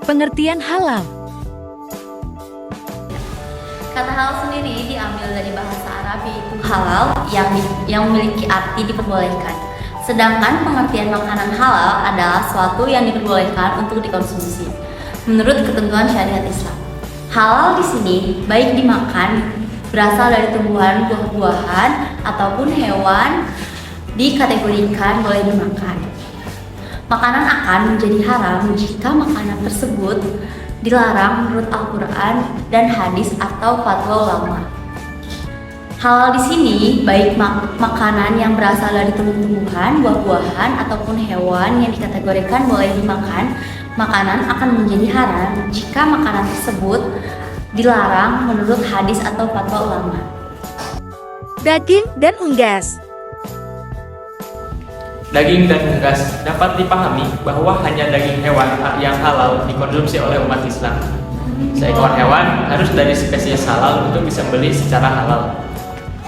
Pengertian halal. Kata halal sendiri diambil dari bahasa Arab yaitu halal yang memiliki arti diperbolehkan. Sedangkan pengertian makanan halal adalah suatu yang diperbolehkan untuk dikonsumsi menurut ketentuan syariat Islam. Halal di sini baik dimakan berasal dari tumbuhan, buah-buahan ataupun hewan dikategorikan boleh dimakan. Makanan akan menjadi haram jika makanan tersebut dilarang menurut Al-Quran dan hadis atau fatwa ulama. Halal di sini baik makanan yang berasal dari tumbuhan, buah-buahan ataupun hewan yang dikategorikan boleh dimakan. Makanan akan menjadi haram jika makanan tersebut dilarang menurut hadis atau fatwa ulama. Daging dan unggas. Daging dan unggas dapat dipahami bahwa hanya daging hewan yang halal dikonsumsi oleh umat Islam. Seekor hewan harus dari spesies halal untuk disembelih secara halal.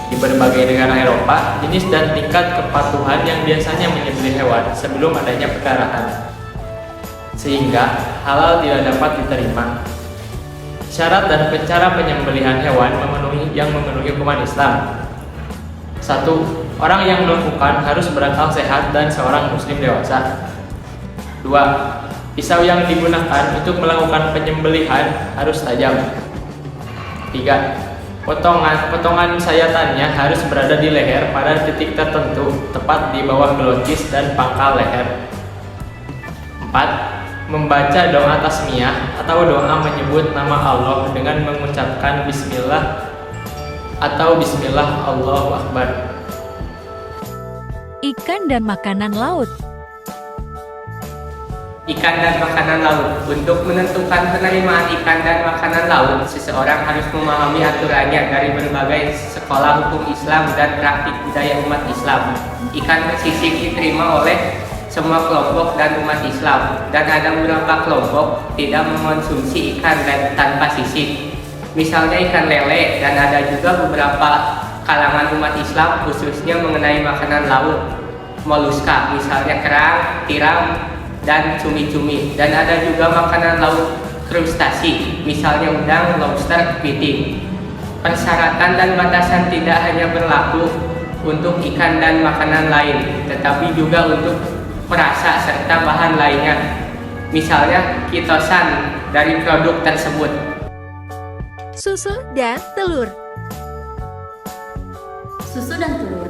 Di berbagai negara Eropa, jenis dan tingkat kepatuhan yang biasanya menyembelih hewan sebelum adanya pendarahan, sehingga halal tidak dapat diterima. Syarat dan cara penyembelihan hewan yang memenuhi hukuman Islam. 1. Orang yang melakukan harus berakal sehat dan seorang muslim dewasa. 2. Pisau yang digunakan untuk melakukan penyembelihan harus tajam. 3. Potongan sayatannya harus berada di leher pada titik tertentu, tepat di bawah gelokis dan pangkal leher. 4. Membaca doa tasmiyah atau doa menyebut nama Allah dengan mengucapkan bismillah atau bismillah Allahu Akbar. Ikan dan makanan laut. Ikan dan makanan laut. Untuk menentukan penerimaan ikan dan makanan laut, seseorang harus memahami aturannya dari berbagai sekolah hukum Islam dan praktik budaya umat Islam. Ikan bersisik diterima oleh semua kelompok dan umat Islam, dan ada beberapa kelompok tidak mengonsumsi ikan tanpa sisik. Misalnya ikan lele, dan ada juga beberapa kalangan umat Islam khususnya mengenai makanan laut, moluska, misalnya kerang, tiram, dan cumi-cumi. Dan ada juga makanan laut krustasi, misalnya udang, lobster, kepiting. Persyaratan dan batasan tidak hanya berlaku untuk ikan dan makanan lain, tetapi juga untuk perasa serta bahan lainnya, misalnya kitosan dari produk tersebut. Susu dan telur. Susu dan telur.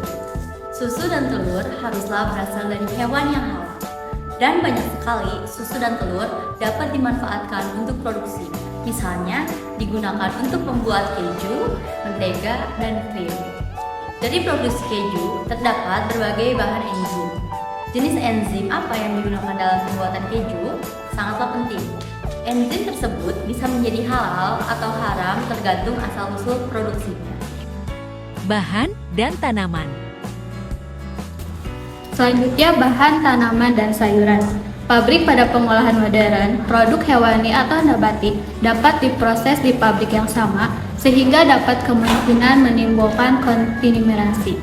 Susu dan telur haruslah berasal dari hewan yang halal. Dan banyak sekali susu dan telur dapat dimanfaatkan untuk produksi. Misalnya digunakan untuk membuat keju, mentega, dan krim. Dari produksi keju terdapat berbagai bahan enzim. Jenis enzim apa yang digunakan dalam pembuatan keju sangatlah penting. Enzim tersebut bisa menjadi halal atau haram tergantung asal-usul produksinya. Bahan dan tanaman. Selanjutnya, bahan tanaman dan sayuran. Pabrik pada pengolahan modern, produk hewani atau nabati dapat diproses di pabrik yang sama sehingga dapat kemungkinan menimbulkan kontaminasi.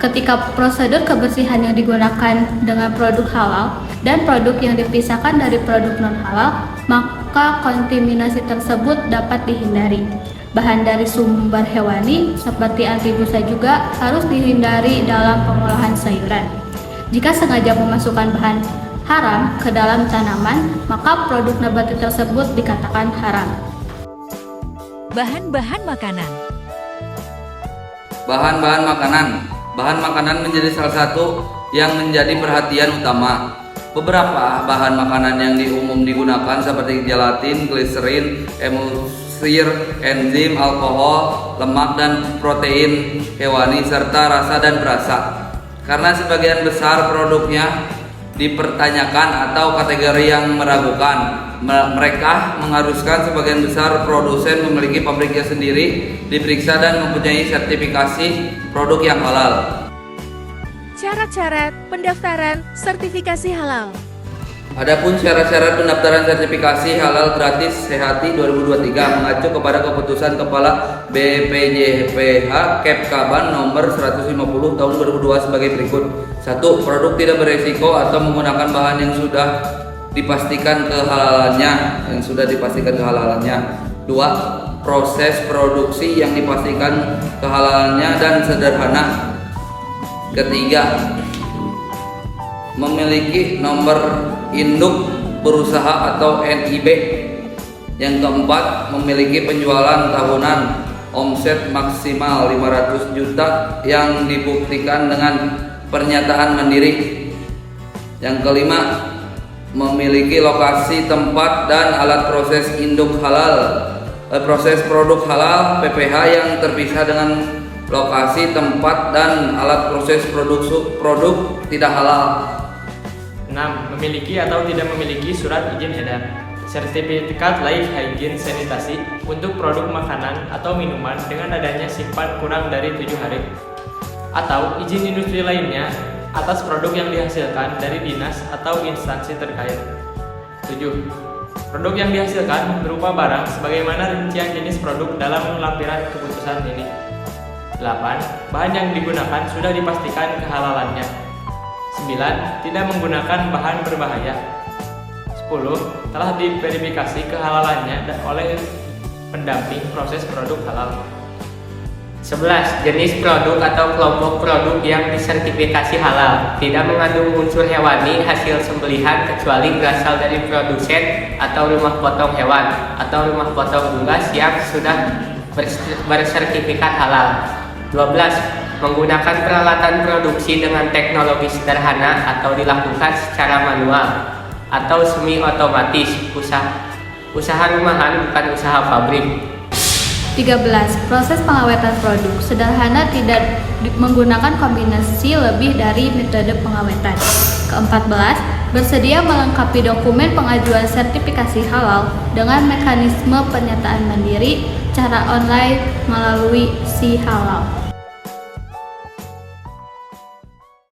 Ketika prosedur kebersihan yang digunakan dengan produk halal dan produk yang dipisahkan dari produk non-halal, maka kontaminasi tersebut dapat dihindari. Bahan dari sumber hewani seperti antibusa juga harus dihindari dalam pengolahan sayuran. Jika sengaja memasukkan bahan haram ke dalam tanaman, maka produk nabati tersebut dikatakan haram. Bahan-bahan makanan. Bahan-bahan makanan. Bahan makanan menjadi salah satu yang menjadi perhatian utama. Beberapa bahan makanan yang umum digunakan seperti gelatin, gliserin, emulsir, enzim, alkohol, lemak dan protein hewani serta rasa dan perasa. Karena sebagian besar produknya dipertanyakan atau kategori yang meragukan, mereka mengharuskan sebagian besar produsen memiliki pabriknya sendiri, diperiksa dan mempunyai sertifikasi produk yang halal. Syarat-syarat pendaftaran sertifikasi halal. Adapun syarat-syarat pendaftaran sertifikasi halal gratis Sehati 2023 mengacu kepada keputusan Kepala BPJPH Kepkaban nomor 150 tahun 2002 sebagai berikut. 1. Produk tidak beresiko atau menggunakan bahan yang sudah dipastikan kehalalannya, yang sudah dipastikan kehalalannya. 2. Proses produksi yang dipastikan kehalalannya dan sederhana. Ketiga, memiliki nomor induk berusaha atau NIB. Yang keempat, memiliki penjualan tahunan omset maksimal 500 juta yang dibuktikan dengan pernyataan mandiri. Yang kelima, memiliki lokasi tempat dan alat proses induk halal, proses produk halal PPH yang terpisah dengan lokasi tempat dan alat proses produk tidak halal. 6. Memiliki atau tidak memiliki surat izin edar, sertifikat layak hygiene sanitasi untuk produk makanan atau minuman dengan adanya simpan kurang dari 7 hari, atau izin industri lainnya atas produk yang dihasilkan dari dinas atau instansi terkait. 7. Produk yang dihasilkan berupa barang sebagaimana rincian jenis produk dalam lampiran keputusan ini. 8. Bahan yang digunakan sudah dipastikan kehalalannya. 9. Tidak menggunakan bahan berbahaya. 10. Telah diverifikasi kehalalannya oleh pendamping proses produk halal. 11. Jenis produk atau kelompok produk yang disertifikasi halal tidak mengandung unsur hewani hasil sembelihan kecuali berasal dari produsen atau rumah potong hewan atau rumah potong unggas yang sudah bersertifikat halal. 12. Menggunakan peralatan produksi dengan teknologi sederhana atau dilakukan secara manual atau semi otomatis, usaha rumahan bukan usaha pabrik. 13. Proses pengawetan produk sederhana, tidak menggunakan kombinasi lebih dari metode pengawetan. Ke-14, bersedia melengkapi dokumen pengajuan sertifikasi halal dengan mekanisme pernyataan mandiri cara online melalui Si Halal.